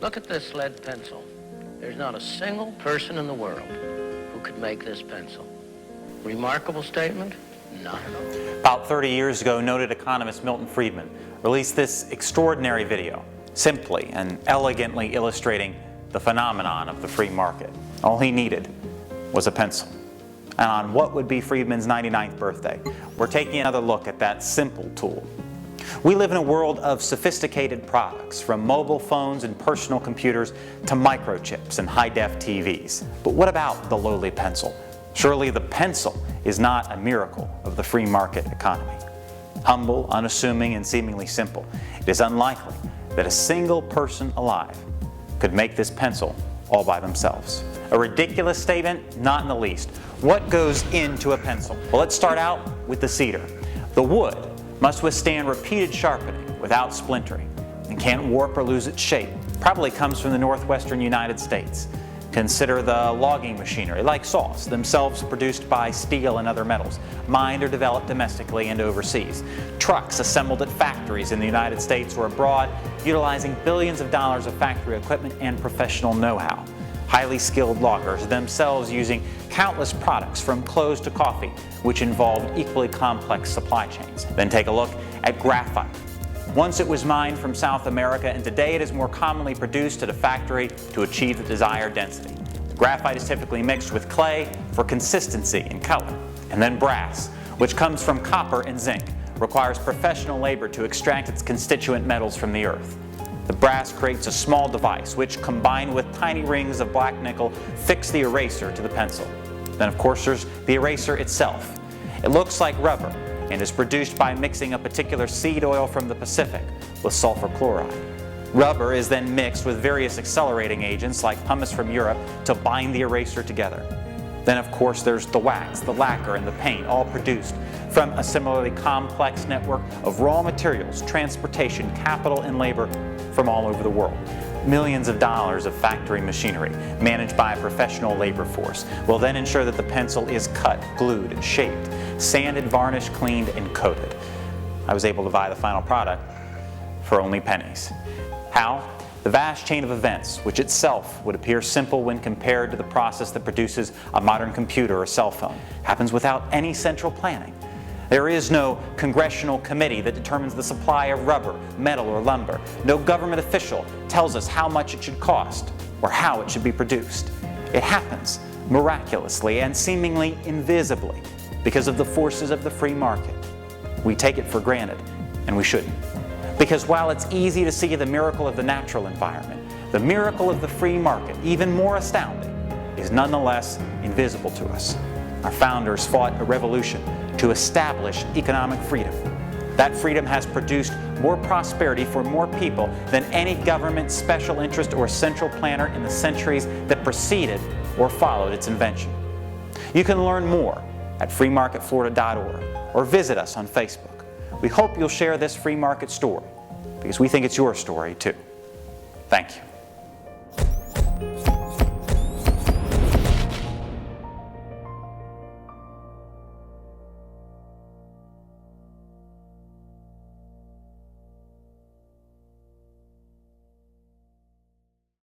Look at this lead pencil. There's not a single person in the world who could make this pencil. Remarkable statement? Not at all. About 30 years ago, noted economist Milton Friedman released this extraordinary video, simply and elegantly illustrating the phenomenon of the free market. All he needed was a pencil. And on what would be Friedman's 99th birthday, we're taking another look at that simple tool. We live in a world of sophisticated products, from mobile phones and personal computers to microchips and high-def TVs. But what about the lowly pencil? Surely the pencil is not a miracle of the free market economy. Humble, unassuming, and seemingly simple, it is unlikely that a single person alive could make this pencil all by themselves. A ridiculous statement? Not in the least. What goes into a pencil? Well, let's start out with the cedar. The wood must withstand repeated sharpening without splintering and can't warp or lose its shape. Probably comes from the northwestern United States. Consider the logging machinery, like saws, themselves produced by steel and other metals, mined or developed domestically and overseas. Trucks assembled at factories in the United States or abroad, utilizing billions of dollars of factory equipment and professional know-how. Highly skilled loggers, themselves using countless products from clothes to coffee, which involved equally complex supply chains. Then take a look at graphite. Once it was mined from South America, and today it is more commonly produced at a factory to achieve the desired density. The graphite is typically mixed with clay for consistency and color. And then brass, which comes from copper and zinc, requires professional labor to extract its constituent metals from the earth. The brass creates a small device which, combined with tiny rings of black nickel, fix the eraser to the pencil. Then of course there's the eraser itself. It looks like rubber and is produced by mixing a particular seed oil from the Pacific with sulfur chloride. Rubber is then mixed with various accelerating agents like pumice from Europe to bind the eraser together. Then of course there's the wax, the lacquer, and the paint, all produced from a similarly complex network of raw materials, transportation, capital, and labor from all over the world. Millions of dollars of factory machinery, managed by a professional labor force, will then ensure that the pencil is cut, glued, and shaped, sanded, varnished, cleaned, and coated. I was able to buy the final product for only pennies. How? The vast chain of events, which itself would appear simple when compared to the process that produces a modern computer or cell phone, happens without any central planning. There is no congressional committee that determines the supply of rubber, metal, or lumber. No government official tells us how much it should cost or how it should be produced. It happens miraculously and seemingly invisibly because of the forces of the free market. We take it for granted, and we shouldn't. Because while it's easy to see the miracle of the natural environment, the miracle of the free market, even more astounding, is nonetheless invisible to us. Our founders fought a revolution to establish economic freedom. That freedom has produced more prosperity for more people than any government, special interest, or central planner in the centuries that preceded or followed its invention. You can learn more at freemarketflorida.org or visit us on Facebook. We hope you'll share this free market story because we think it's your story too. Thank you.